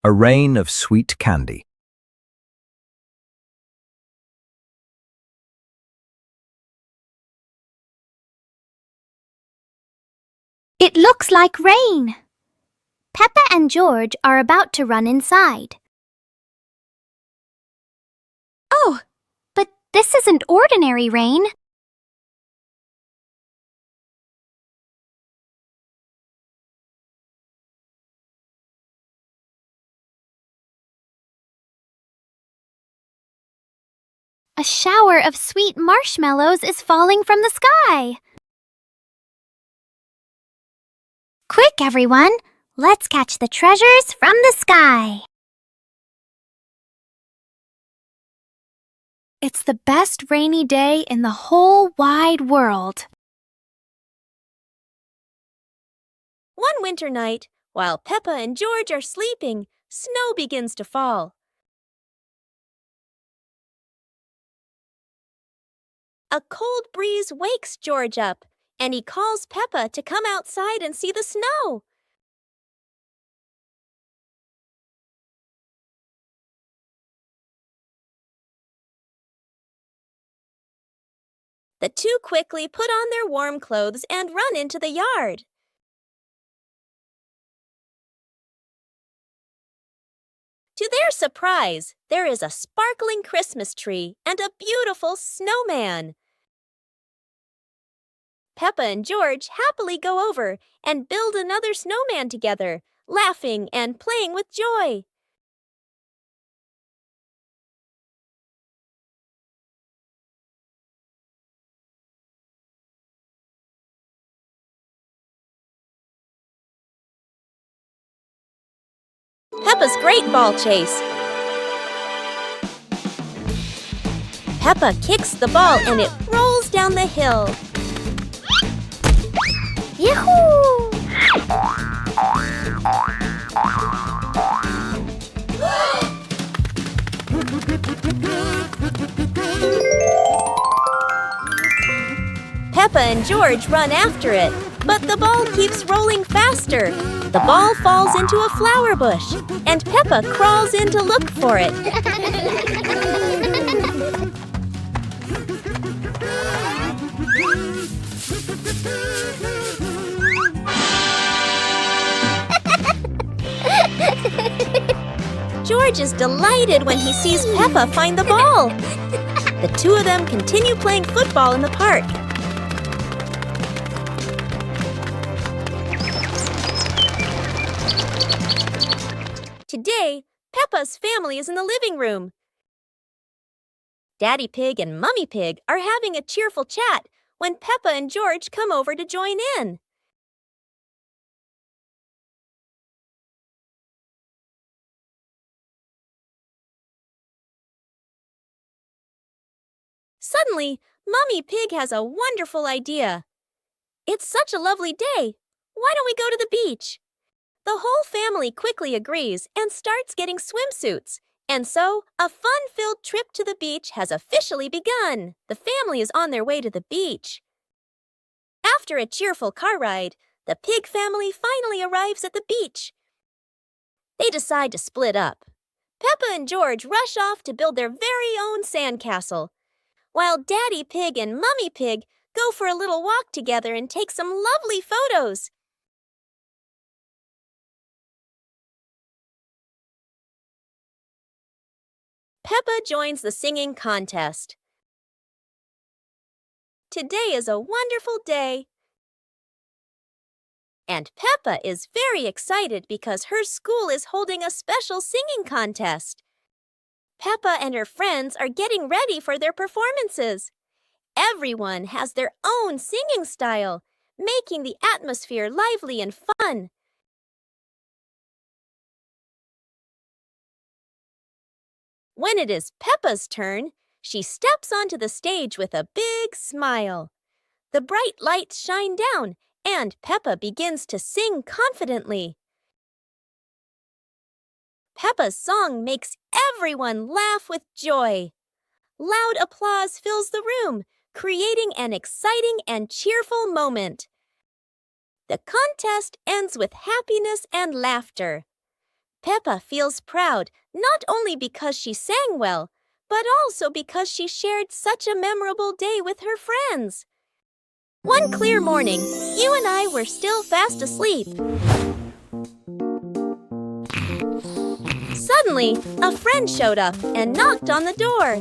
A rain of sweet candy. It looks like rain. Peppa and George are about to run inside. Oh, but this isn't ordinary rain. A shower of sweet marshmallows is falling from the sky. Quick, everyone! Let's catch the treasures from the sky. It's the best rainy day in the whole wide world. One winter night, while Peppa and George are sleeping, snow begins to fall. A cold breeze wakes George up, and he calls Peppa to come outside and see the snow. The two quickly put on their warm clothes and run into the yard. To their surprise, there is a sparkling Christmas tree and a beautiful snowman. Peppa and George happily go over and build another snowman together, laughing and playing with joy. Peppa's Great Ball Chase. Peppa kicks the ball and it rolls down the hill. Yahoo! Peppa and George run after it, but the ball keeps rolling faster. The ball falls into a flower bush, and Peppa crawls in to look for it. George is delighted when he sees Peppa find the ball. The two of them continue playing football in the park. Today, Peppa's family is in the living room. Daddy Pig and Mummy Pig are having a cheerful chat when Peppa and George come over to join in. Suddenly, Mummy Pig has a wonderful idea. It's such a lovely day. Why don't we go to the beach? The whole family quickly agrees and starts getting swimsuits. And so, a fun-filled trip to the beach has officially begun. The family is on their way to the beach. After a cheerful car ride, the Pig family finally arrives at the beach. They decide to split up. Peppa and George rush off to build their very own sandcastle, while Daddy Pig and Mummy Pig go for a little walk together and take some lovely photos. Peppa joins the singing contest. Today is a wonderful day. And Peppa is very excited because her school is holding a special singing contest. Peppa and her friends are getting ready for their performances. Everyone has their own singing style, making the atmosphere lively and fun. When it is Peppa's turn, she steps onto the stage with a big smile. The bright lights shine down, and Peppa begins to sing confidently. Peppa's song makes everyone laugh with joy. Loud applause fills the room, creating an exciting and cheerful moment. The contest ends with happiness and laughter. Peppa feels proud not only because she sang well, but also because she shared such a memorable day with her friends. One clear morning, you and I were still fast asleep. Suddenly, a friend showed up and knocked on the door.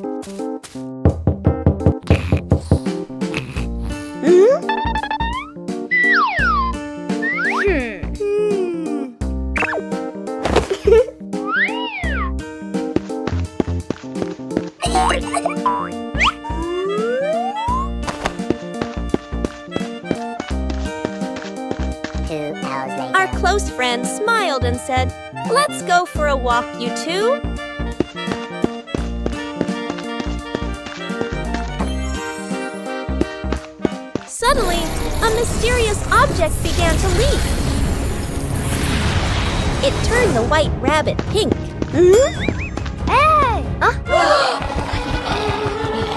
Our close friend smiled and said, "Let's go for a walk, you two." Suddenly, a mysterious object began to leak. It turned the white rabbit pink. Hey!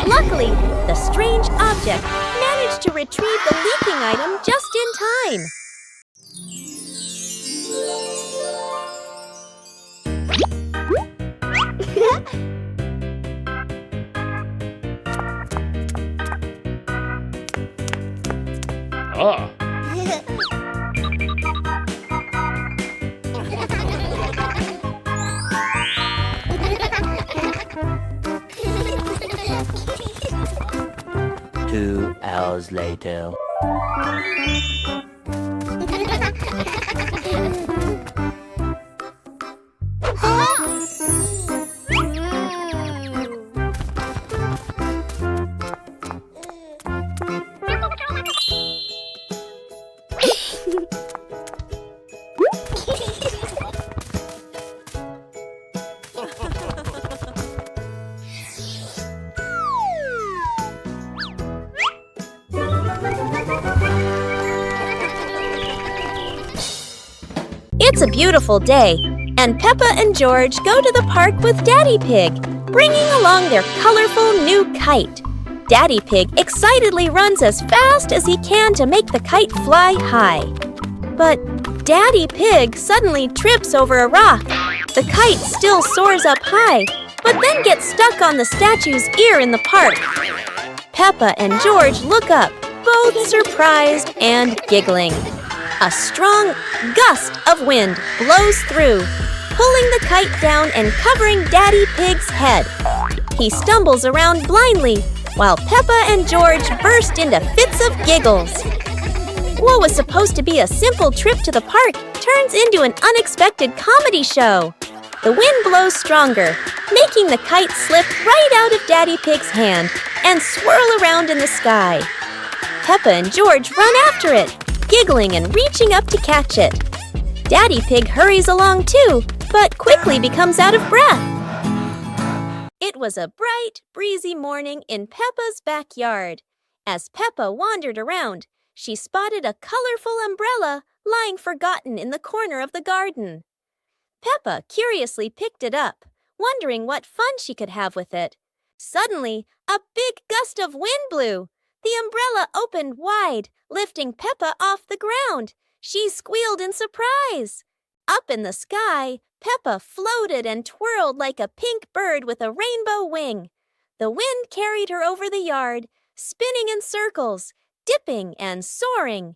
Luckily, the strange object managed to retrieve the leaking item just in time. Two hours later. It's a beautiful day, and Peppa and George go to the park with Daddy Pig, bringing along their colorful new kite. Daddy Pig excitedly runs as fast as he can to make the kite fly high. But Daddy Pig suddenly trips over a rock. The kite still soars up high, but then gets stuck on the statue's ear in the park. Peppa and George look up, both surprised and giggling. A strong gust of wind blows through, pulling the kite down and covering Daddy Pig's head. He stumbles around blindly, while Peppa and George burst into fits of giggles. What was supposed to be a simple trip to the park turns into an unexpected comedy show. The wind blows stronger, making the kite slip right out of Daddy Pig's hand and swirl around in the sky. Peppa and George run after it, giggling and reaching up to catch it. Daddy Pig hurries along too, but quickly becomes out of breath. It was a bright, breezy morning in Peppa's backyard. As Peppa wandered around, she spotted a colorful umbrella lying forgotten in the corner of the garden. Peppa curiously picked it up, wondering what fun she could have with it. Suddenly, a big gust of wind blew. The umbrella opened wide, lifting Peppa off the ground. She squealed in surprise. Up in the sky, Peppa floated and twirled like a pink bird with a rainbow wing. The wind carried her over the yard, spinning in circles, dipping and soaring.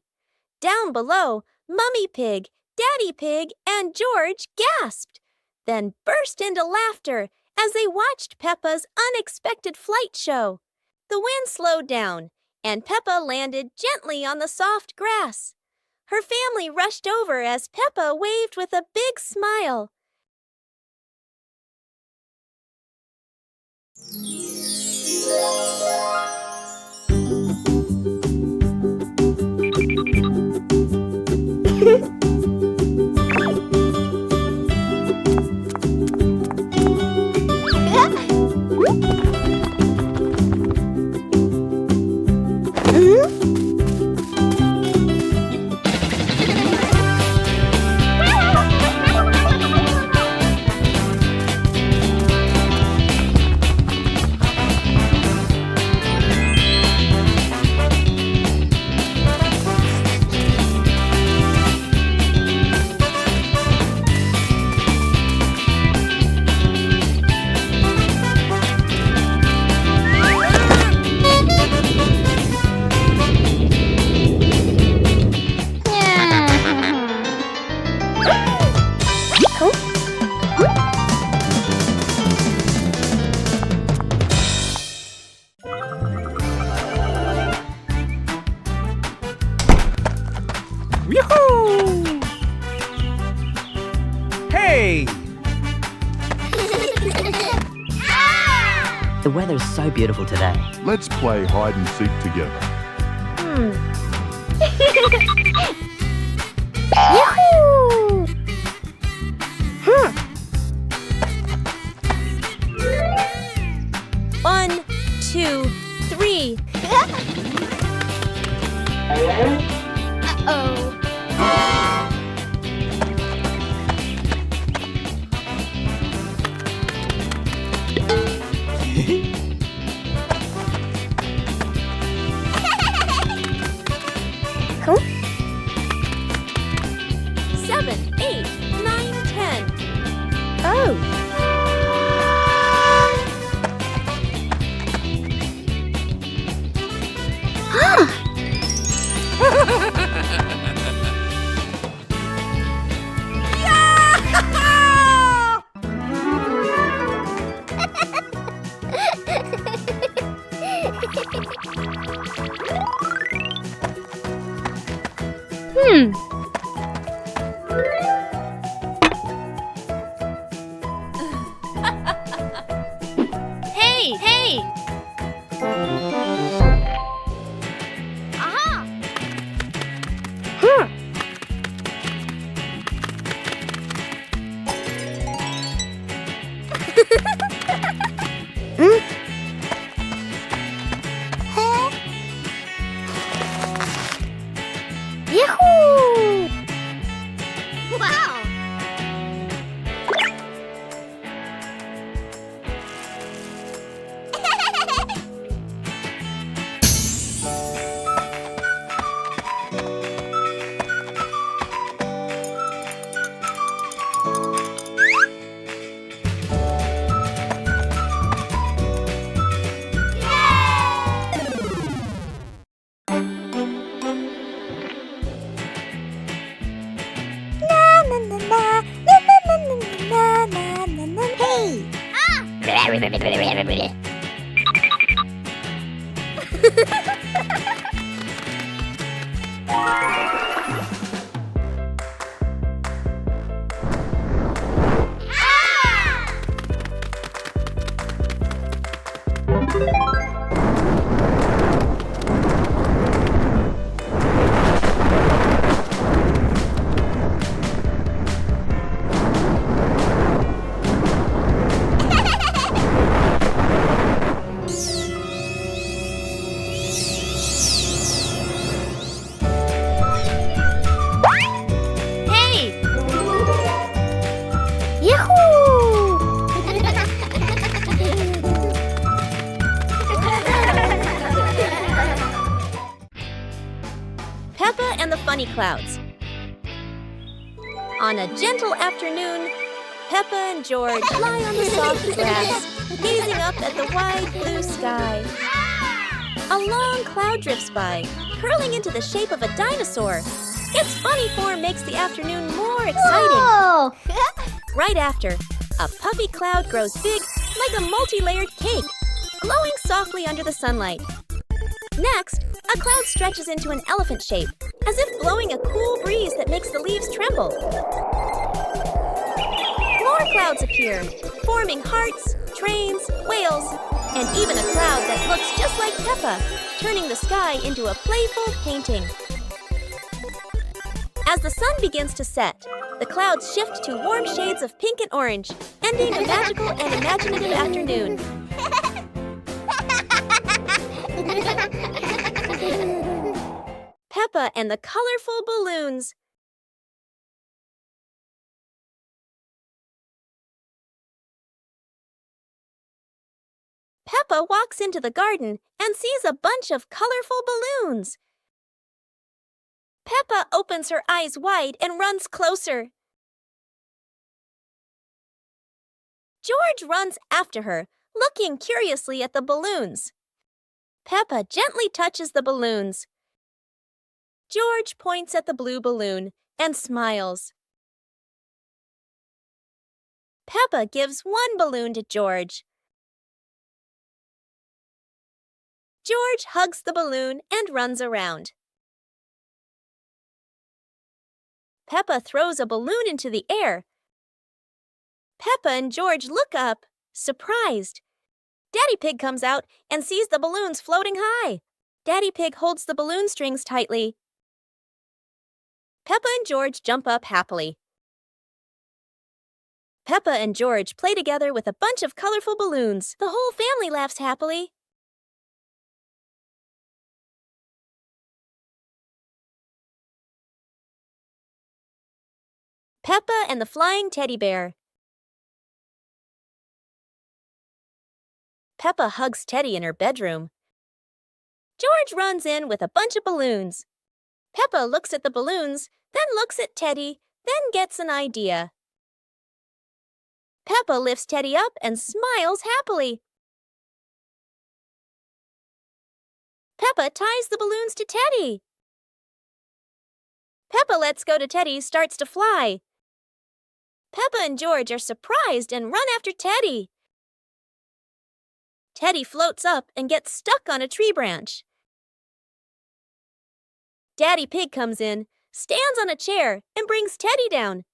Down below, Mummy Pig, Daddy Pig, and George gasped, then burst into laughter as they watched Peppa's unexpected flight show. The wind slowed down, and Peppa landed gently on the soft grass. Her family rushed over as Peppa waved with a big smile. The weather's so beautiful today. Let's play hide and seek together. Yahoo! 1, 2, 3. Uh-oh. Cool. 7, 8, 9, 10. Oh. Hey, hey! Aha! Yahoo! Wow! Hey! Yahoo! Peppa and the Funny Clouds. On a gentle afternoon, Peppa and George lie on the soft grass, gazing up at the wide blue sky. A long cloud drifts by, curling into the shape of a dinosaur. Its funny form makes the afternoon more exciting. Oh! Right after, a puffy cloud grows big like a multi-layered cake, glowing softly under the sunlight. Next, a cloud stretches into an elephant shape, as if blowing a cool breeze that makes the leaves tremble. More clouds appear, forming hearts, trains, whales, and even a cloud that looks just like Peppa, turning the sky into a playful painting. As the sun begins to set, the clouds shift to warm shades of pink and orange, ending a magical and imaginative afternoon. Peppa and the colorful balloons. Peppa walks into the garden and sees a bunch of colorful balloons. Peppa opens her eyes wide and runs closer. George runs after her, looking curiously at the balloons. Peppa gently touches the balloons. George points at the blue balloon and smiles. Peppa gives one balloon to George. George hugs the balloon and runs around. Peppa throws a balloon into the air. Peppa and George look up, surprised. Daddy Pig comes out and sees the balloons floating high. Daddy Pig holds the balloon strings tightly. Peppa and George jump up happily. Peppa and George play together with a bunch of colorful balloons. The whole family laughs happily. Peppa and the Flying Teddy Bear. Peppa hugs Teddy in her bedroom. George runs in with a bunch of balloons. Peppa looks at the balloons, then looks at Teddy, then gets an idea. Peppa lifts Teddy up and smiles happily. Peppa ties the balloons to Teddy. Peppa lets go to Teddy, starts to fly. Peppa and George are surprised and run after Teddy. Teddy floats up and gets stuck on a tree branch. Daddy Pig comes in, stands on a chair, and brings Teddy down.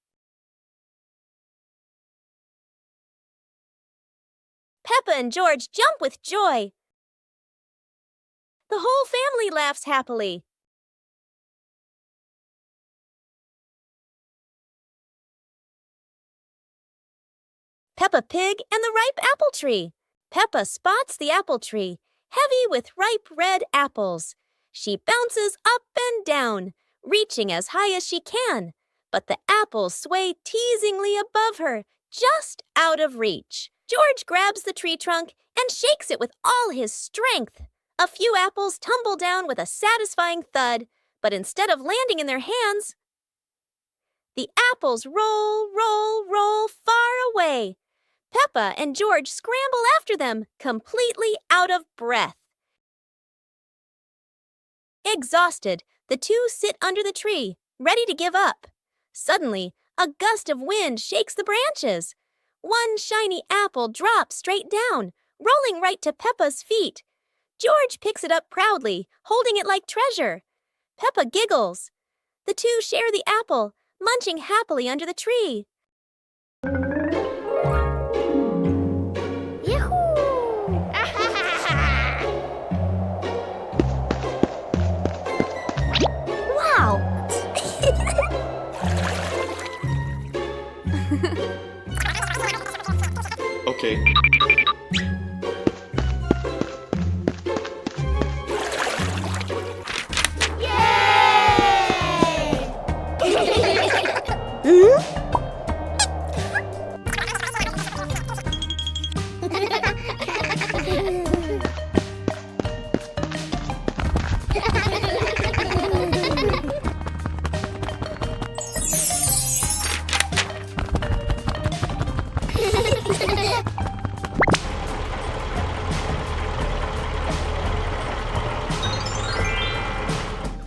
Peppa and George jump with joy. The whole family laughs happily. Peppa Pig and the ripe apple tree. Peppa spots the apple tree, heavy with ripe red apples. She bounces up and down, reaching as high as she can, but the apples sway teasingly above her, just out of reach. George grabs the tree trunk and shakes it with all his strength. A few apples tumble down with a satisfying thud, but instead of landing in their hands, the apples roll, roll, roll far away. Peppa and George scramble after them, completely out of breath. Exhausted, the two sit under the tree, ready to give up. Suddenly, a gust of wind shakes the branches. One shiny apple drops straight down, rolling right to Peppa's feet. George picks it up proudly, holding it like treasure. Peppa giggles. The two share the apple, munching happily under the tree. Okay.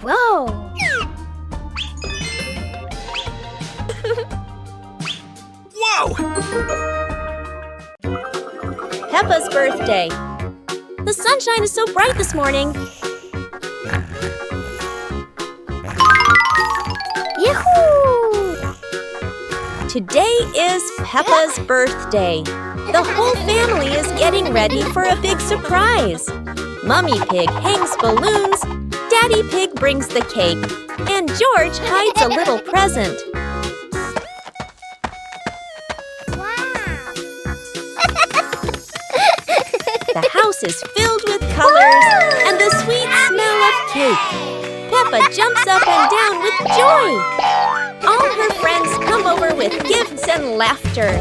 Whoa! Whoa! Peppa's birthday. The sunshine is so bright this morning. Yahoo! Today is Peppa's birthday. The whole family is getting ready for a big surprise. Mummy Pig hangs balloons, Daddy Pig brings the cake, and George hides a little present. The house is filled with colors and the sweet smell of cake. Peppa jumps up and down with joy. All her friends come over with gifts and laughter.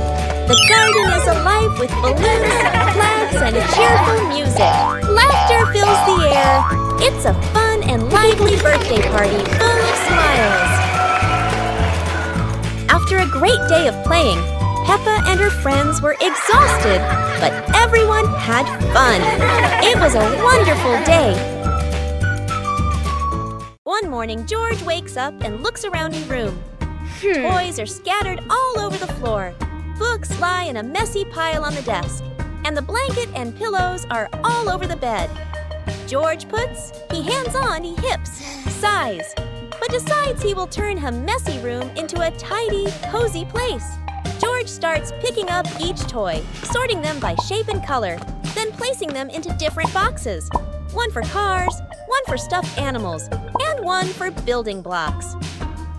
The garden is alive with balloons, flags, and cheerful music. Laughter fills the air. It's a fun and lively birthday party full of smiles. After a great day of playing, Peppa and her friends were exhausted, but everyone had fun. It was a wonderful day. One morning, George wakes up and looks around his room. Toys are scattered all over the floor. Books lie in a messy pile on the desk, and the blanket and pillows are all over the bed. George puts, he hands on, he hips, sighs, but decides he will turn a messy room into a tidy, cozy place. George starts picking up each toy, sorting them by shape and color. then placing them into different boxes. One for cars, one for stuffed animals, and one for building blocks.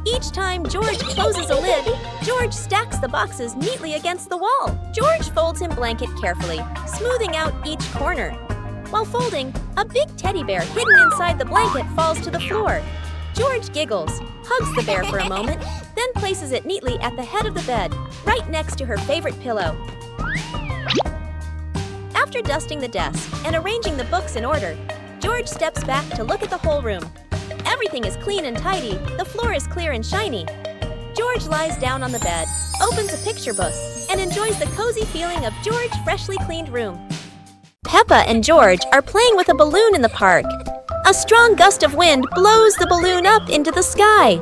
Each time George closes a lid, George stacks the boxes neatly against the wall. George folds his blanket carefully, smoothing out each corner. While folding, a big teddy bear hidden inside the blanket falls to the floor. George giggles, hugs the bear for a moment, then places it neatly at the head of the bed, right next to her favorite pillow. After dusting the desk and arranging the books in order, George steps back to look at the whole room. Everything is clean and tidy, the floor is clear and shiny. George lies down on the bed, opens a picture book, and enjoys the cozy feeling of George's freshly cleaned room. Peppa and George are playing with a balloon in the park. A strong gust of wind blows the balloon up into the sky.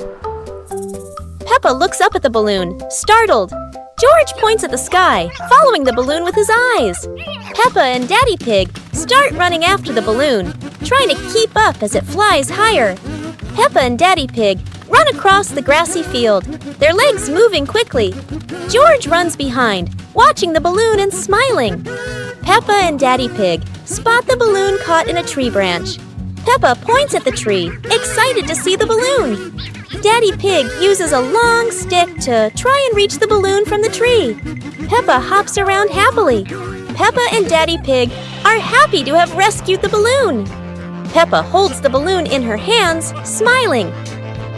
Peppa looks up at the balloon, startled. George points at the sky, following the balloon with his eyes. Peppa and Daddy Pig start running after the balloon, trying to keep up as it flies higher. Peppa and Daddy Pig run across the grassy field, their legs moving quickly. George runs behind, watching the balloon and smiling. Peppa and Daddy Pig spot the balloon caught in a tree branch. Peppa points at the tree, excited to see the balloon. Daddy Pig uses a long stick to try and reach the balloon from the tree. Peppa hops around happily. Peppa and Daddy Pig are happy to have rescued the balloon. Peppa holds the balloon in her hands, smiling.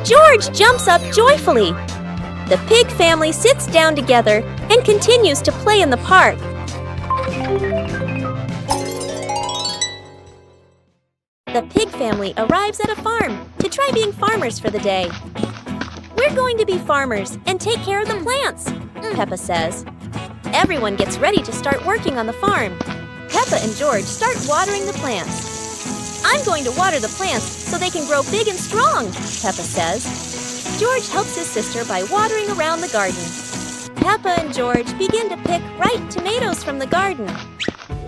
George jumps up joyfully. The pig family sits down together and continues to play in the park. The pig family arrives at a farm to try being farmers for the day. We're going to be farmers and take care of the plants, Peppa says. Everyone gets ready to start working on the farm. Peppa and George start watering the plants. I'm going to water the plants so they can grow big and strong, Peppa says. George helps his sister by watering around the garden. Peppa and George begin to pick ripe tomatoes from the garden.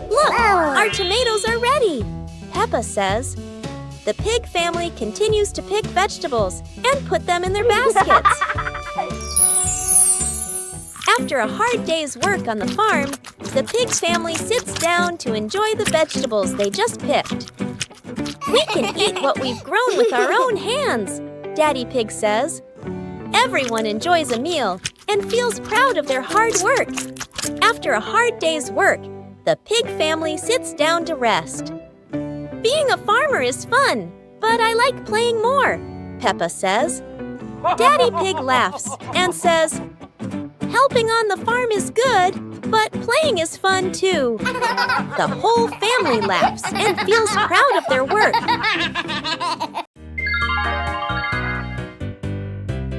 Look, our tomatoes are ready, Peppa says. The pig family continues to pick vegetables and put them in their baskets. After a hard day's work on the farm, the pig family sits down to enjoy the vegetables they just picked. We can eat what we've grown with our own hands, Daddy Pig says. Everyone enjoys a meal and feels proud of their hard work. After a hard day's work, the pig family sits down to rest. Being a farmer is fun, but I like playing more, Peppa says. Daddy Pig laughs and says, helping on the farm is good, but playing is fun too. The whole family laughs and feels proud of their work.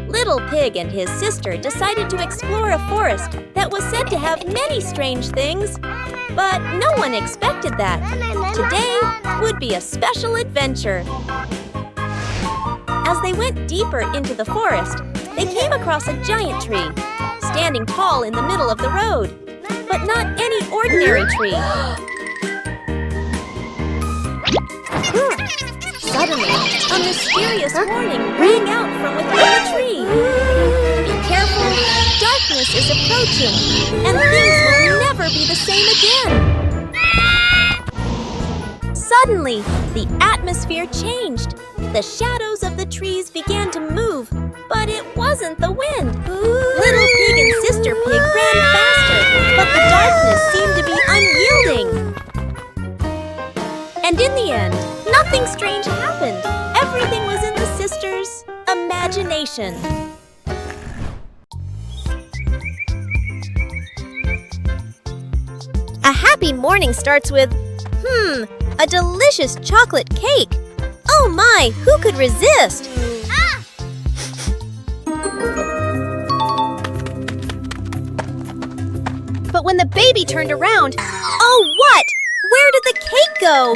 Little Pig and his sister decided to explore a forest that was said to have many strange things, but no one expected that. Today would be a special adventure. As they went deeper into the forest, they came across a giant tree, standing tall in the middle of the road. But not any ordinary tree. Suddenly, a mysterious warning rang out from within the tree. Be careful, darkness is approaching, and things will never be the same again. Suddenly, the atmosphere changed. The shadows of the trees began to move, but it wasn't the wind. Little Pig and Sister Pig ran faster, but the darkness seemed to be unyielding. And in the end, nothing strange happened. Everything was in the sisters' imagination. A happy morning starts with, a delicious chocolate cake. Oh my, who could resist? But when the baby turned around, oh what? Where did the cake go?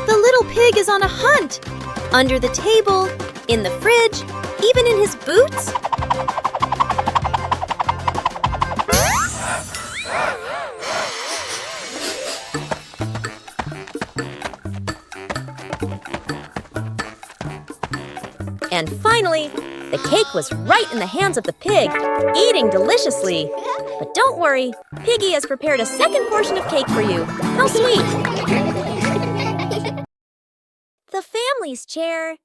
The little pig is on a hunt. Under the table, in the fridge, even in his boots. And finally, the cake was right in the hands of the pig, eating deliciously. But don't worry, Piggy has prepared a second portion of cake for you. How sweet! The family's chair.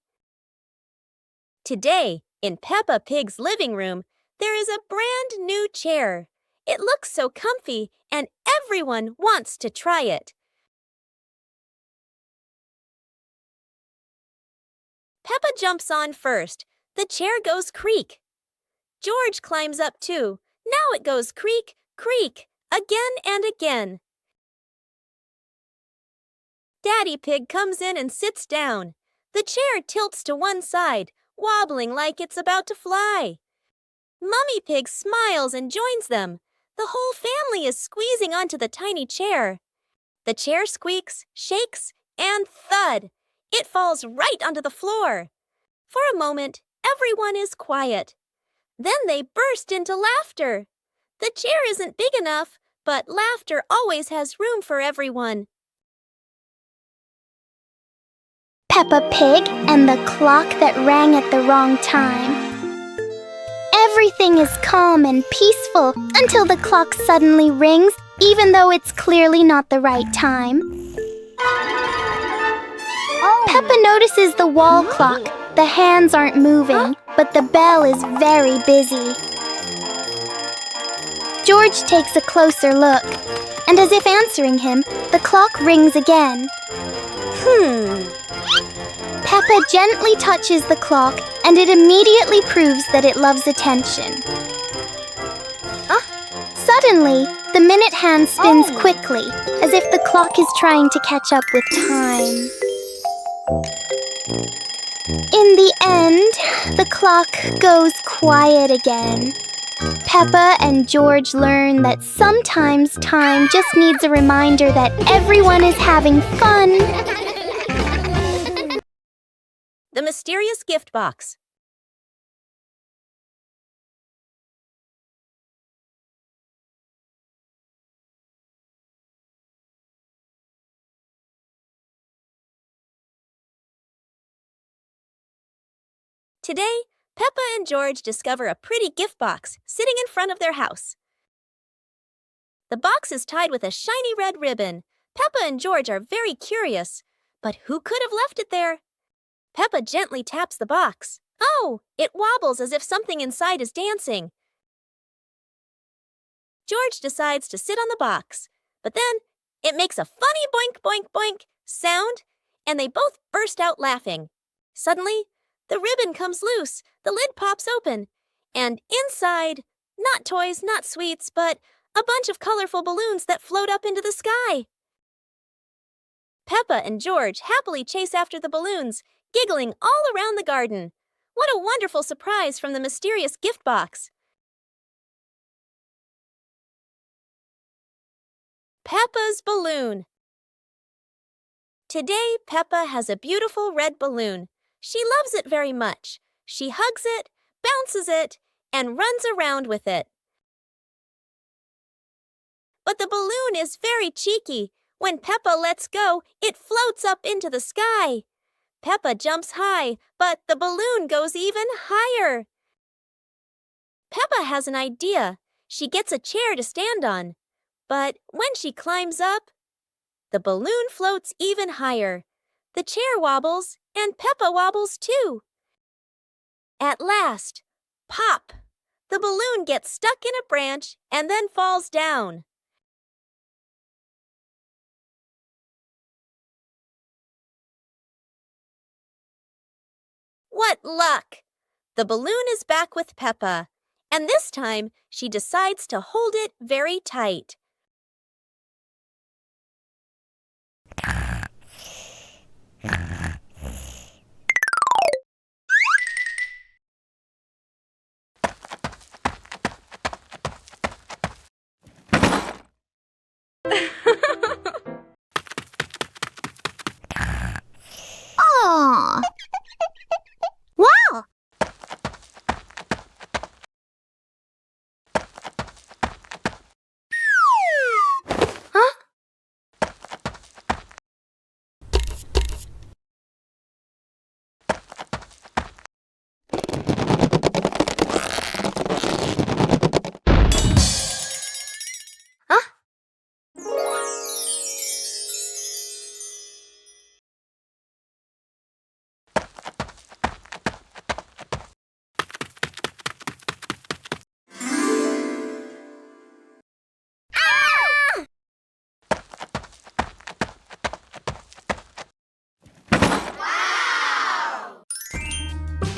Today, in Peppa Pig's living room, there is a brand new chair. It looks so comfy, and everyone wants to try it. Peppa jumps on first. The chair goes creak. George climbs up too. Now it goes creak, creak, again and again. Daddy Pig comes in and sits down. The chair tilts to one side, wobbling like it's about to fly. Mummy Pig smiles and joins them. The whole family is squeezing onto the tiny chair. The chair squeaks, shakes, and thud! It falls right onto the floor. For a moment, everyone is quiet. Then they burst into laughter. The chair isn't big enough, but laughter always has room for everyone. Peppa Pig and the clock that rang at the wrong time. Everything is calm and peaceful until the clock suddenly rings, even though it's clearly not the right time. Peppa notices the wall clock. The hands aren't moving, but the bell is very busy. George takes a closer look, and as if answering him, the clock rings again. Peppa gently touches the clock, and it immediately proves that it loves attention. Suddenly, the minute hand spins quickly, as if the clock is trying to catch up with time. In the end, the clock goes quiet again. Peppa and George learn that sometimes time just needs a reminder that everyone is having fun. The mysterious gift box. Today, Peppa and George discover a pretty gift box sitting in front of their house. The box is tied with a shiny red ribbon. Peppa and George are very curious, but who could have left it there? Peppa gently taps the box. Oh, it wobbles as if something inside is dancing. George decides to sit on the box, but then it makes a funny boink, boink, boink sound, and they both burst out laughing. Suddenly, the ribbon comes loose, the lid pops open, and inside, not toys, not sweets, but a bunch of colorful balloons that float up into the sky. Peppa and George happily chase after the balloons, giggling all around the garden. What a wonderful surprise from the mysterious gift box. Peppa's balloon. Today, Peppa has a beautiful red balloon. She loves it very much. She hugs it, bounces it, and runs around with it. But the balloon is very cheeky. When Peppa lets go, it floats up into the sky. Peppa jumps high, but the balloon goes even higher. Peppa has an idea. She gets a chair to stand on. But when she climbs up, the balloon floats even higher. The chair wobbles, and Peppa wobbles too. At last, pop! The balloon gets stuck in a branch and then falls down. What luck! The balloon is back with Peppa, and this time she decides to hold it very tight. Aww. Wow. Huh?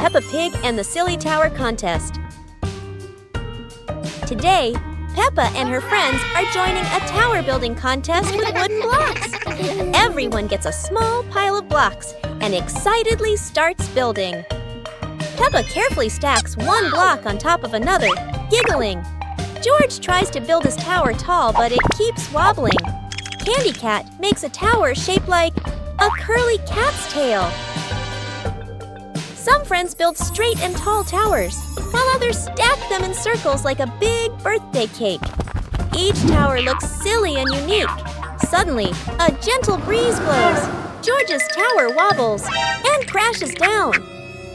Peppa Pig and the Silly Tower contest. Today, Peppa and her friends are joining a tower building contest with wooden blocks. Everyone gets a small pile of blocks and excitedly starts building. Peppa carefully stacks one block on top of another, giggling. George tries to build his tower tall, but it keeps wobbling. Candy Cat makes a tower shaped like a curly cat's tail. Some friends build straight and tall towers, while others stack them in circles like a big birthday cake. Each tower looks silly and unique. Suddenly, a gentle breeze blows. George's tower wobbles and crashes down.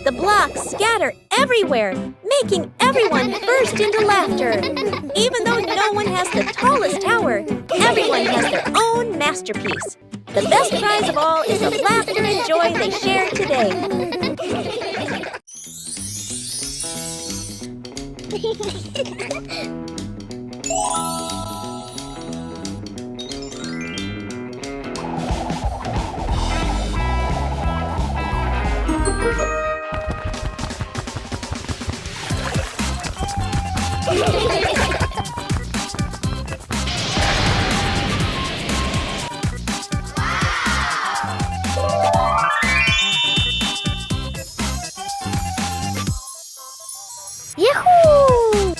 The blocks scatter everywhere, making everyone burst into laughter. Even though no one has the tallest tower, everyone has their own masterpiece. The best prize of all is the laughter and joy they shared today. Yahoo!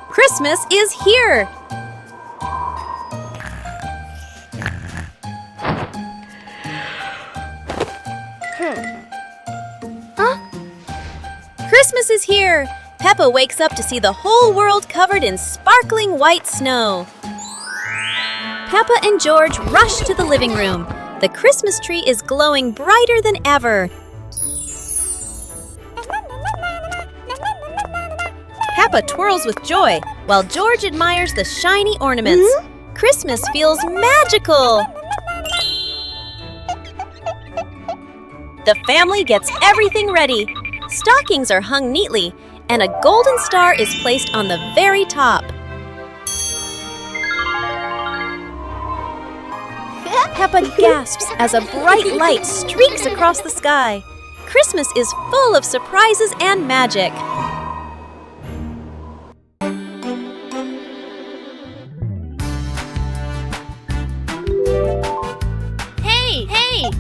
Christmas is here! Christmas is here! Peppa wakes up to see the whole world covered in sparkling white snow. Peppa and George rush to the living room. The Christmas tree is glowing brighter than ever. Peppa twirls with joy, while George admires the shiny ornaments. Christmas feels magical! The family gets everything ready. Stockings are hung neatly, and a golden star is placed on the very top. Peppa gasps as a bright light streaks across the sky. Christmas is full of surprises and magic. Hey! Hey! Hey!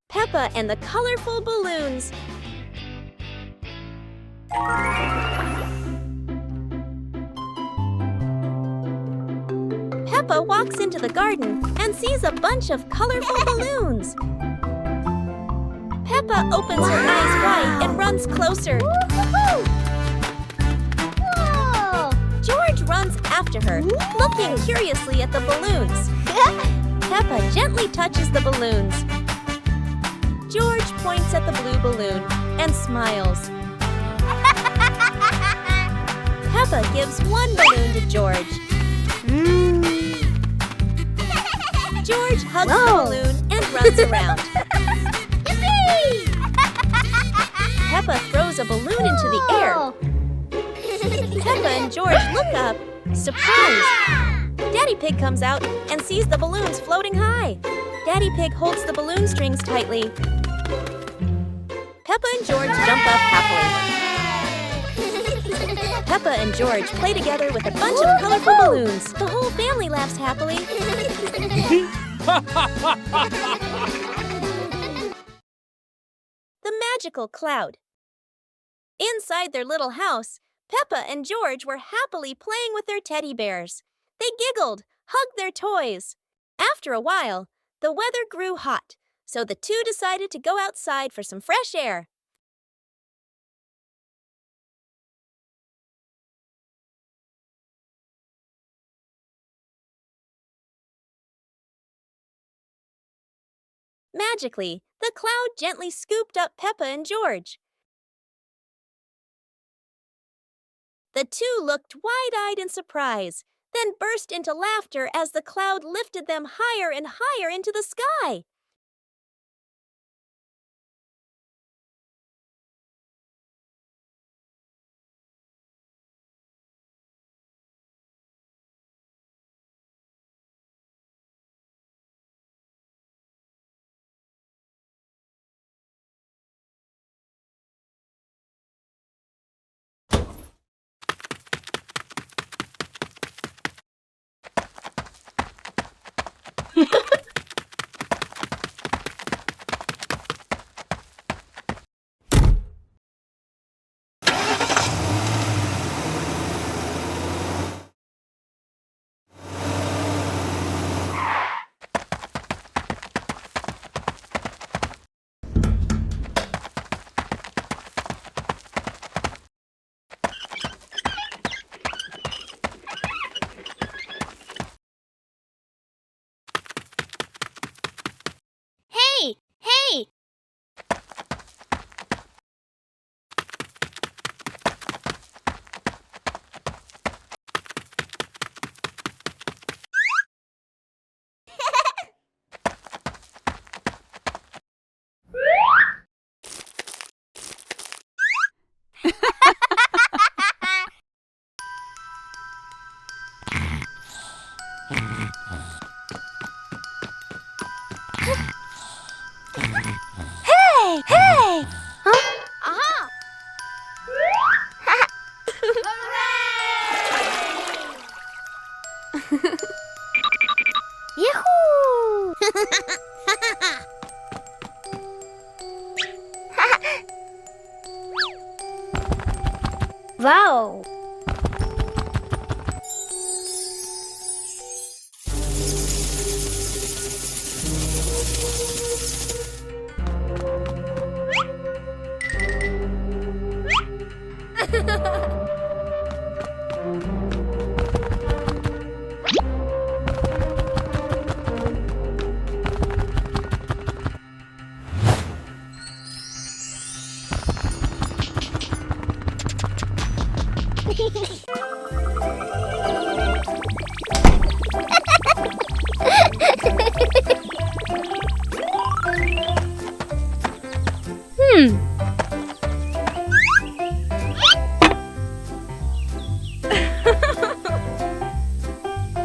Peppa and the colorful balloons. Peppa walks into the garden and sees a bunch of colorful balloons. Peppa opens her eyes wide and runs closer. Whoa! George runs after her, looking curiously at the balloons. Peppa gently touches the balloons. George points at the blue balloon and smiles. Peppa gives one balloon to George. George hugs the balloon and runs around. Peppa throws a balloon into the air. Peppa and George look up, surprised. Daddy Pig comes out and sees the balloons floating high. Daddy Pig holds the balloon strings tightly. Peppa and George jump up happily. Peppa and George play together with a bunch of colorful balloons. The whole family laughs happily. The magical cloud. Inside their little house, Peppa and George were happily playing with their teddy bears. They giggled, hugged their toys. After a while, the weather grew hot, so the two decided to go outside for some fresh air. Magically, the cloud gently scooped up Peppa and George. The two looked wide-eyed in surprise, then burst into laughter as the cloud lifted them higher and higher into the sky. Hey! Hey! Huh? Aha! Yahoo! Wow!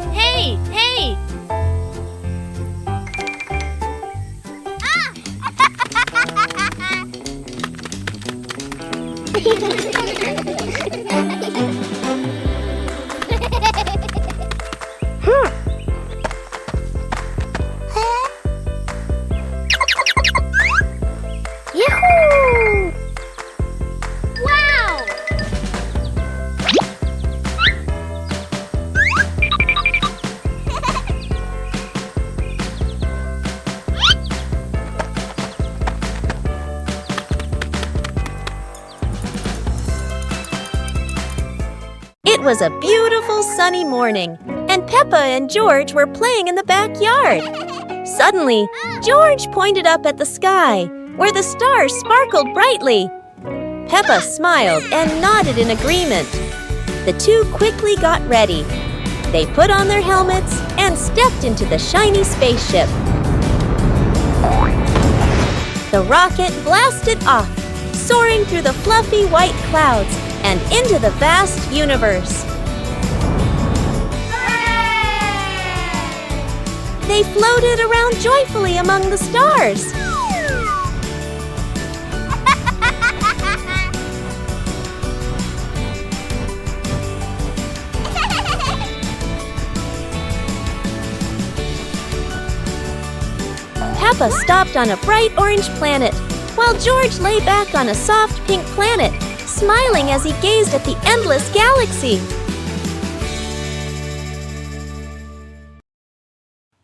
Hey! Yahoo! Wow! It was a beautiful sunny morning, and Peppa and George were playing in the backyard. Suddenly, George pointed up at the sky, where the stars sparkled brightly. Peppa smiled and nodded in agreement. The two quickly got ready. They put on their helmets and stepped into the shiny spaceship. The rocket blasted off, soaring through the fluffy white clouds and into the vast universe. Hooray! They floated around joyfully among the stars. Peppa stopped on a bright orange planet, while George lay back on a soft pink planet, smiling as he gazed at the endless galaxy.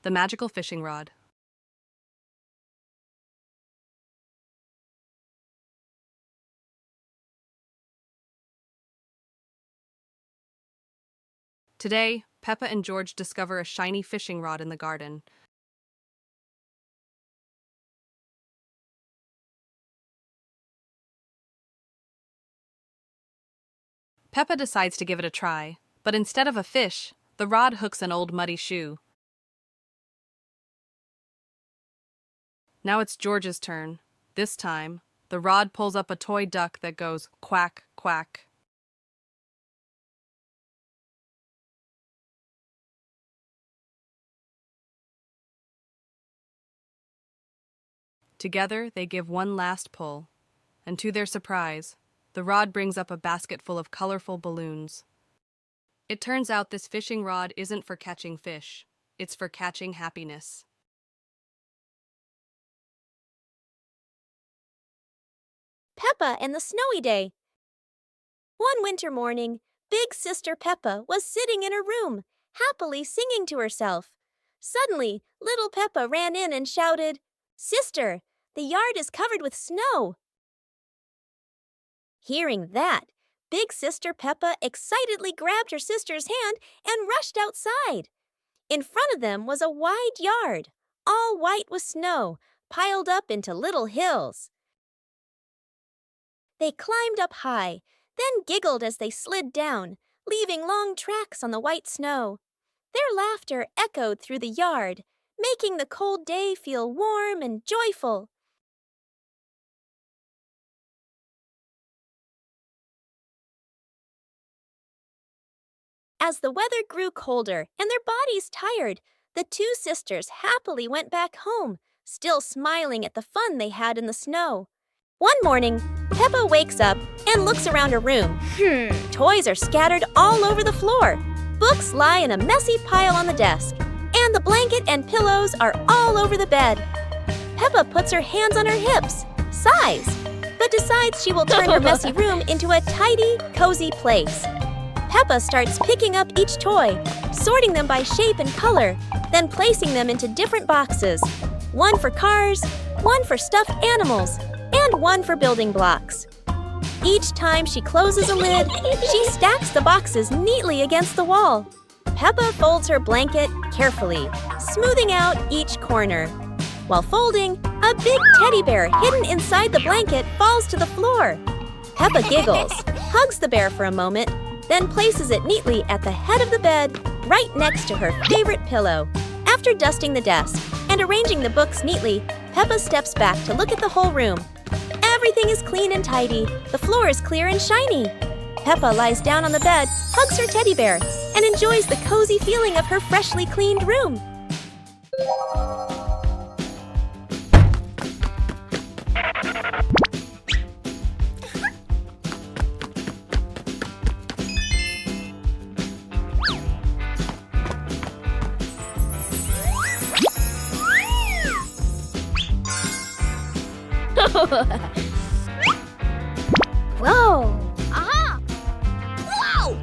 The magical fishing rod. Today, Peppa and George discover a shiny fishing rod in the garden. Peppa decides to give it a try, but instead of a fish, the rod hooks an old muddy shoe. Now it's George's turn. This time, the rod pulls up a toy duck that goes quack, quack. Together, they give one last pull, and to their surprise, the rod brings up a basket full of colorful balloons. It turns out this fishing rod isn't for catching fish, it's for catching happiness. Peppa and the Snowy Day. One winter morning, Big Sister Peppa was sitting in her room, happily singing to herself. Suddenly, little Peppa ran in and shouted, "Sister, the yard is covered with snow." Hearing that, Big Sister Peppa excitedly grabbed her sister's hand and rushed outside. In front of them was a wide yard, all white with snow, piled up into little hills. They climbed up high, then giggled as they slid down, leaving long tracks on the white snow. Their laughter echoed through the yard, making the cold day feel warm and joyful. As the weather grew colder and their bodies tired, the two sisters happily went back home, still smiling at the fun they had in the snow. One morning, Peppa wakes up and looks around her room. Toys are scattered all over the floor. Books lie in a messy pile on the desk, and the blanket and pillows are all over the bed. Peppa puts her hands on her hips, sighs, but decides she will turn her messy room into a tidy, cozy place. Peppa starts picking up each toy, sorting them by shape and color, then placing them into different boxes. One for cars, one for stuffed animals, and one for building blocks. Each time she closes a lid, she stacks the boxes neatly against the wall. Peppa folds her blanket carefully, smoothing out each corner. While folding, a big teddy bear hidden inside the blanket falls to the floor. Peppa giggles, hugs the bear for a moment, then places it neatly at the head of the bed, right next to her favorite pillow. After dusting the desk and arranging the books neatly, Peppa steps back to look at the whole room. Everything is clean and tidy. The floor is clear and shiny. Peppa lies down on the bed, hugs her teddy bear, and enjoys the cozy feeling of her freshly cleaned room. Whoa! Aha! Whoa!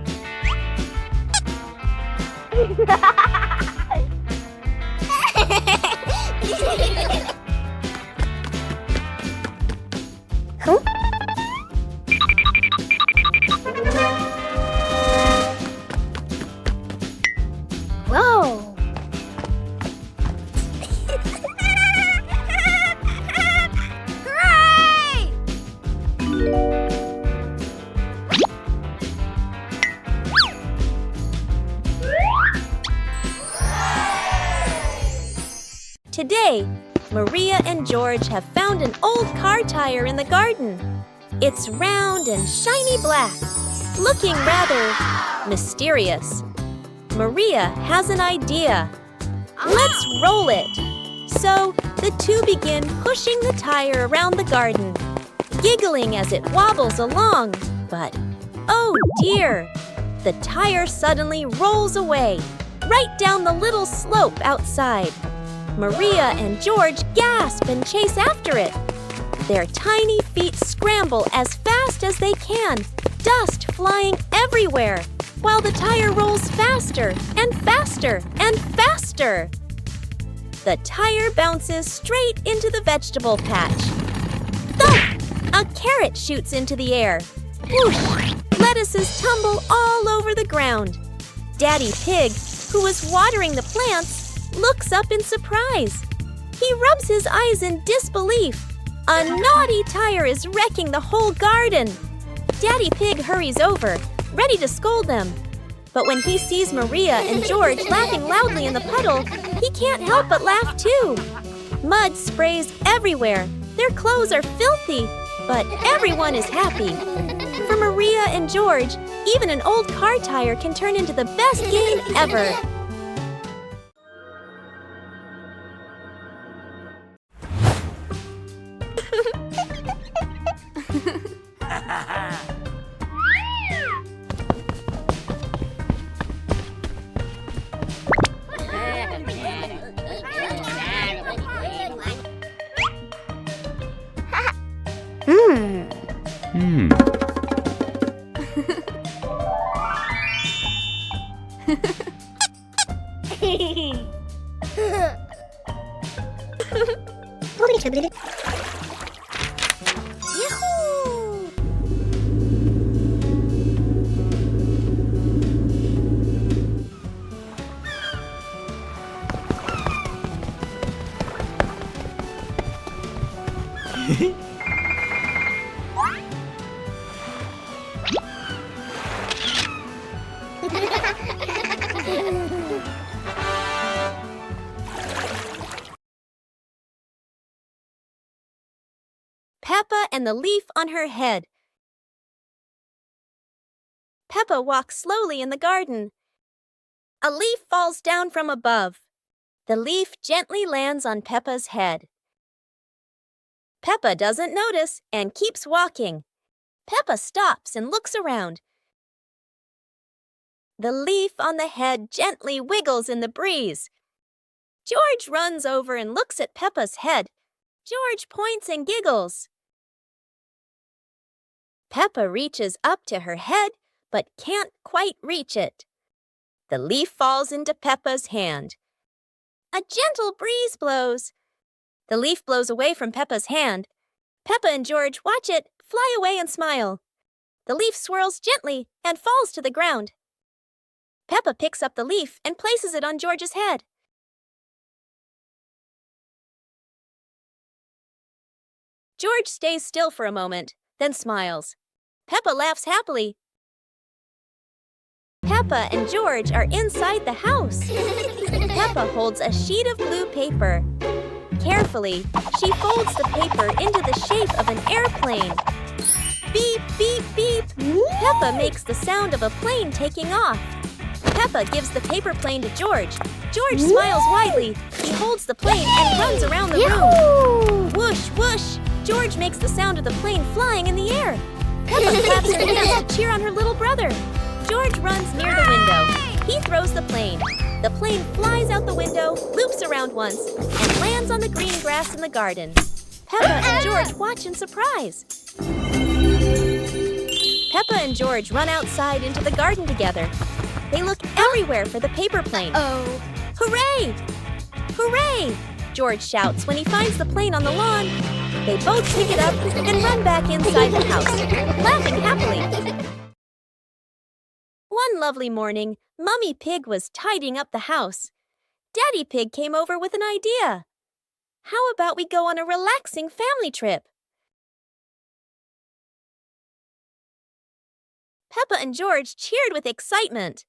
Huh? Whoa! Hooray! Today, Maria and George have found an old car tire in the garden. It's round and shiny black, looking rather mysterious. Maria has an idea. Let's roll it. So the two begin pushing the tire around the garden, giggling as it wobbles along. But, oh dear, the tire suddenly rolls away, right down the little slope outside. Maria and George gasp and chase after it. Their tiny feet scramble as fast as they can, dust flying everywhere, while the tire rolls faster and faster and faster. The tire bounces straight into the vegetable patch. Thump! A carrot shoots into the air. Whoosh! Lettuces tumble all over the ground. Daddy Pig, who was watering the plants, looks up in surprise. He rubs his eyes in disbelief. A naughty tire is wrecking the whole garden. Daddy Pig hurries over, ready to scold them. But when he sees Maria and George laughing loudly in the puddle, he can't help but laugh too. Mud sprays everywhere. Their clothes are filthy, but everyone is happy. For Maria and George, even an old car tire can turn into the best game ever. Peppa and the leaf on her head. Peppa walks slowly in the garden. A leaf falls down from above. The leaf gently lands on Peppa's head. Peppa doesn't notice and keeps walking. Peppa stops and looks around. The leaf on the head gently wiggles in the breeze. George runs over and looks at Peppa's head. George points and giggles. Peppa reaches up to her head, but can't quite reach it. The leaf falls into Peppa's hand. A gentle breeze blows. The leaf blows away from Peppa's hand. Peppa and George watch it fly away and smile. The leaf swirls gently and falls to the ground. Peppa picks up the leaf and places it on George's head. George stays still for a moment, then smiles. Peppa laughs happily. Peppa and George are inside the house. Peppa holds a sheet of blue paper. Carefully, she folds the paper into the shape of an airplane. Beep, beep, beep. Peppa makes the sound of a plane taking off. Peppa gives the paper plane to George. George smiles widely. He holds the plane and runs around the room. Whoosh, whoosh. George makes the sound of the plane flying in the air. Peppa claps her hands to cheer on her little brother. George runs near the window. He throws the plane. The plane flies out the window, loops around once, and lands on the green grass in the garden. Peppa and George watch in surprise. Peppa and George run outside into the garden together. They look everywhere for the paper plane. Hooray! Hooray! George shouts when he finds the plane on the lawn. They both pick it up and run back inside the house, laughing happily. One lovely morning, Mummy Pig was tidying up the house. Daddy Pig came over with an idea. How about we go on a relaxing family trip? Peppa and George cheered with excitement.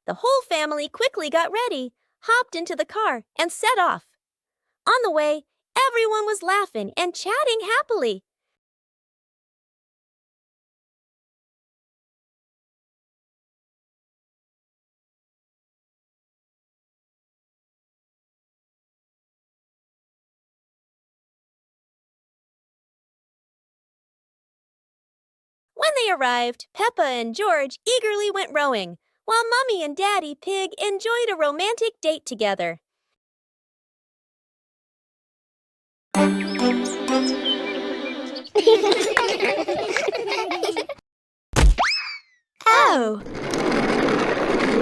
The whole family quickly got ready, hopped into the car, and set off. On the way, everyone was laughing and chatting happily. they arrived, Peppa and George eagerly went rowing, while Mummy and Daddy Pig enjoyed a romantic date together. Oh!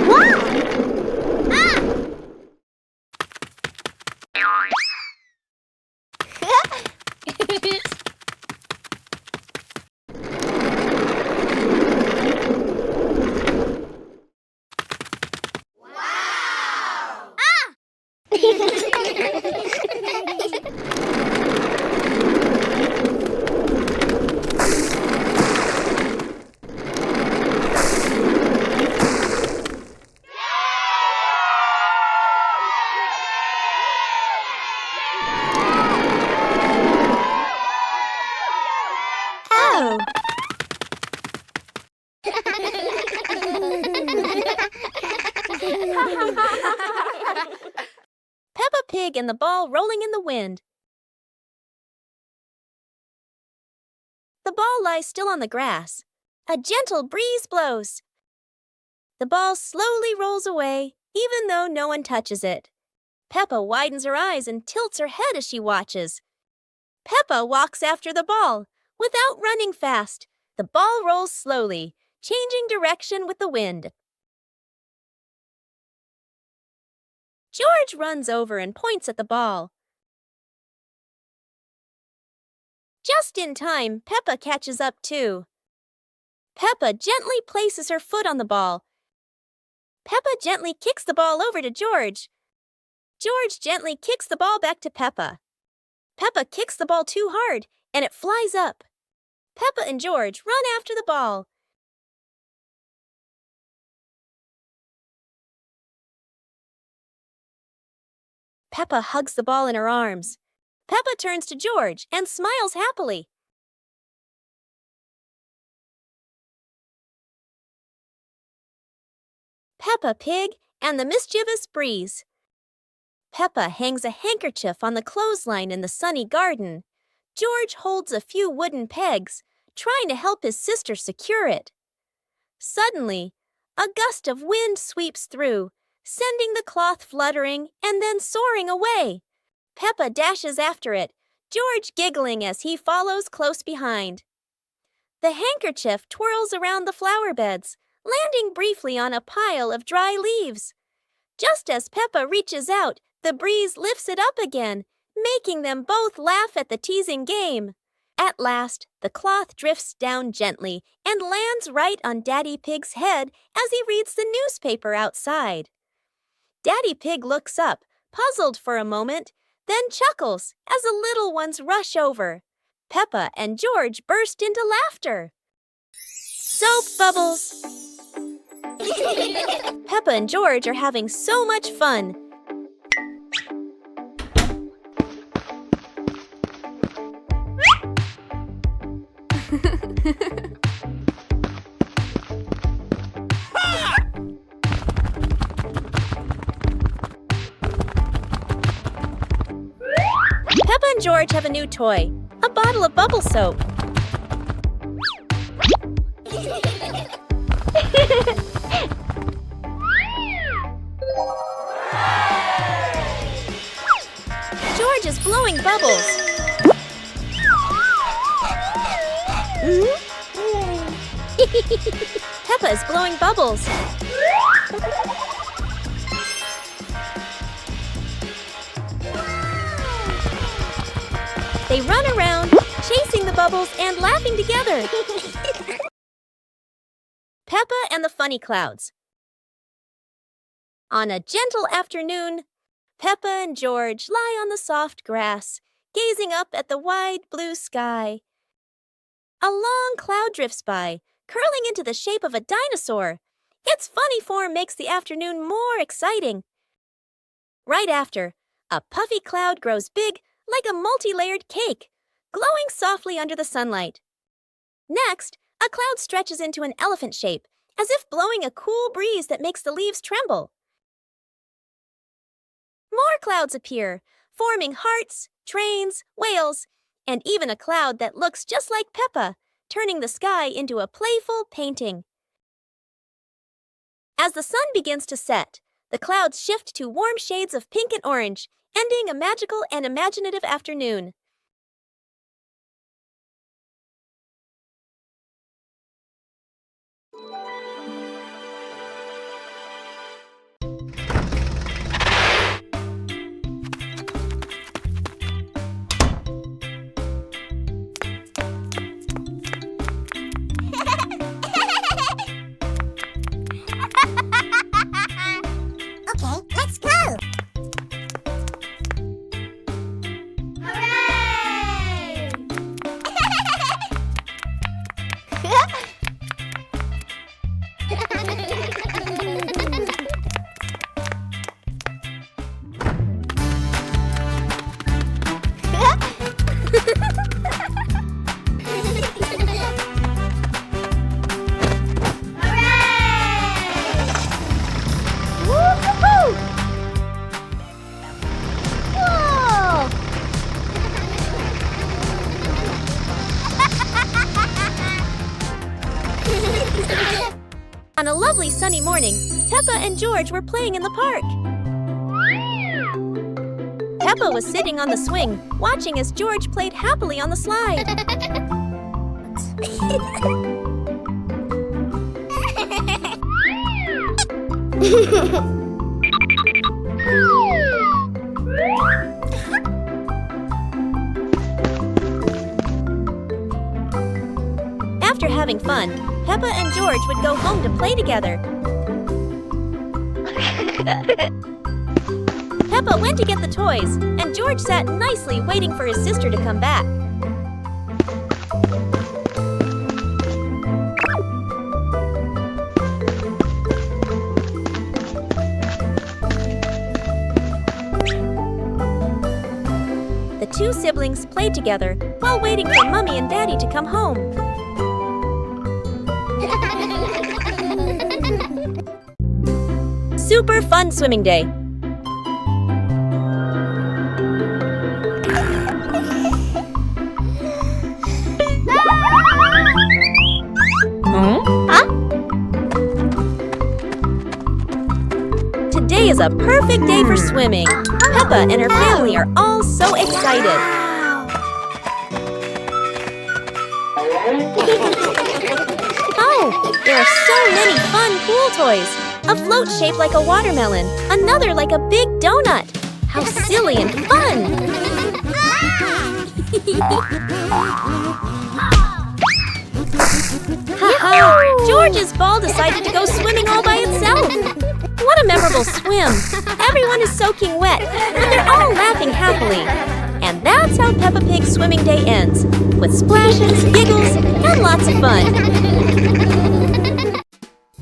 Wow! Oh! Peppa Pig and the ball rolling in the wind. The ball lies still on the grass. A gentle breeze blows. The ball slowly rolls away, even though no one touches it. Peppa widens her eyes and tilts her head as she watches. Peppa walks after the ball. Without running fast, the ball rolls slowly, changing direction with the wind. George runs over and points at the ball. Just in time, Peppa catches up too. Peppa gently places her foot on the ball. Peppa gently kicks the ball over to George. George gently kicks the ball back to Peppa. Peppa kicks the ball too hard, and it flies up. Peppa and George run after the ball. Peppa hugs the ball in her arms. Peppa turns to George and smiles happily. Peppa Pig and the mischievous breeze. Peppa hangs a handkerchief on the clothesline in the sunny garden. George holds a few wooden pegs, trying to help his sister secure it. Suddenly, a gust of wind sweeps through, sending the cloth fluttering and then soaring away. Peppa dashes after it, George giggling as he follows close behind. The handkerchief twirls around the flower beds, landing briefly on a pile of dry leaves. Just as Peppa reaches out, the breeze lifts it up again, making them both laugh at the teasing game. At last, the cloth drifts down gently and lands right on Daddy Pig's head as he reads the newspaper outside. Daddy Pig looks up, puzzled for a moment, then chuckles as the little ones rush over. Peppa and George burst into laughter. Soap bubbles! Peppa and George are having so much fun. Peppa and George have a new toy, a bottle of bubble soap. George is blowing bubbles. Peppa is blowing bubbles. They run around, chasing the bubbles and laughing together. Peppa and the Funny Clouds. On a gentle afternoon, Peppa and George lie on the soft grass, gazing up at the wide blue sky. A long cloud drifts by, curling into the shape of a dinosaur. Its funny form makes the afternoon more exciting. Right after, a puffy cloud grows big like a multi-layered cake, glowing softly under the sunlight. Next, a cloud stretches into an elephant shape, as if blowing a cool breeze that makes the leaves tremble. More clouds appear, forming hearts, trains, whales, and even a cloud that looks just like Peppa, turning the sky into a playful painting. As the sun begins to set, the clouds shift to warm shades of pink and orange, ending a magical and imaginative afternoon. Okay, let's go! Hooray! Woo-hoo-hoo! Whoa! On a lovely sunny morning, Peppa and George were playing in the park. Peppa was sitting on the swing, watching as George played happily on the slide. After having fun, Peppa and George would go home to play together. Peppa went to get the toys, and George sat nicely waiting for his sister to come back. The two siblings played together while waiting for Mommy and Daddy to come home. Super fun swimming day. Today is a perfect day for swimming. Peppa and her family are all so excited. Oh, there are so many fun pool toys. A float shaped like a watermelon, another like a big donut. How silly and fun! Haha! George's ball decided to go swimming all by itself. What a memorable swim! Everyone is soaking wet, but they're all laughing happily. And that's how Peppa Pig's swimming day ends, with splashes, giggles, and lots of fun.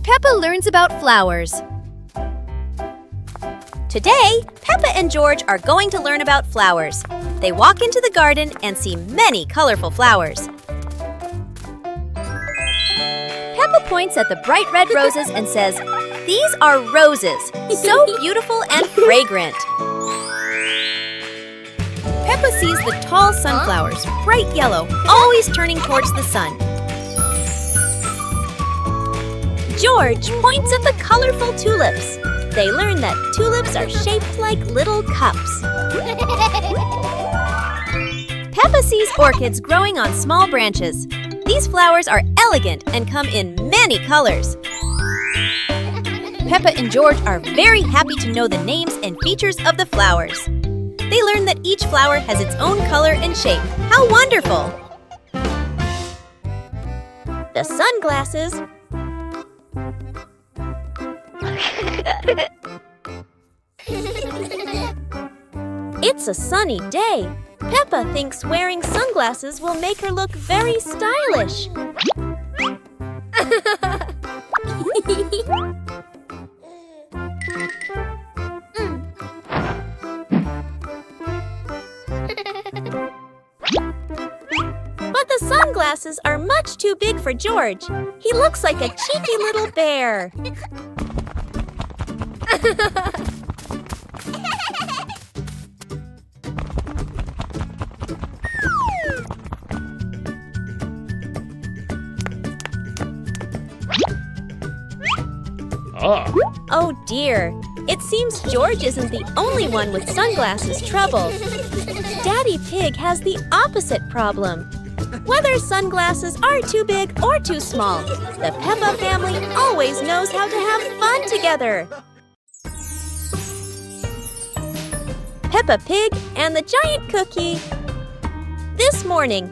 Peppa learns about flowers. Today, Peppa and George are going to learn about flowers. They walk into the garden and see many colorful flowers. Peppa points at the bright red roses and says, "These are roses, so beautiful and fragrant." Peppa sees the tall sunflowers, bright yellow, always turning towards the sun. George points at the colorful tulips. They learn that tulips are shaped like little cups. Peppa sees orchids growing on small branches. These flowers are elegant and come in many colors. Peppa and George are very happy to know the names and features of the flowers. They learn that each flower has its own color and shape. How wonderful! The sunglasses. It's a sunny day. Peppa thinks wearing sunglasses will make her look very stylish. But the sunglasses are much too big for George. He looks like a cheeky little bear. Oh dear, it seems George isn't the only one with sunglasses trouble. Daddy Pig has the opposite problem. Whether sunglasses are too big or too small, the Peppa family always knows how to have fun together. Peppa Pig and the Giant Cookie. This morning.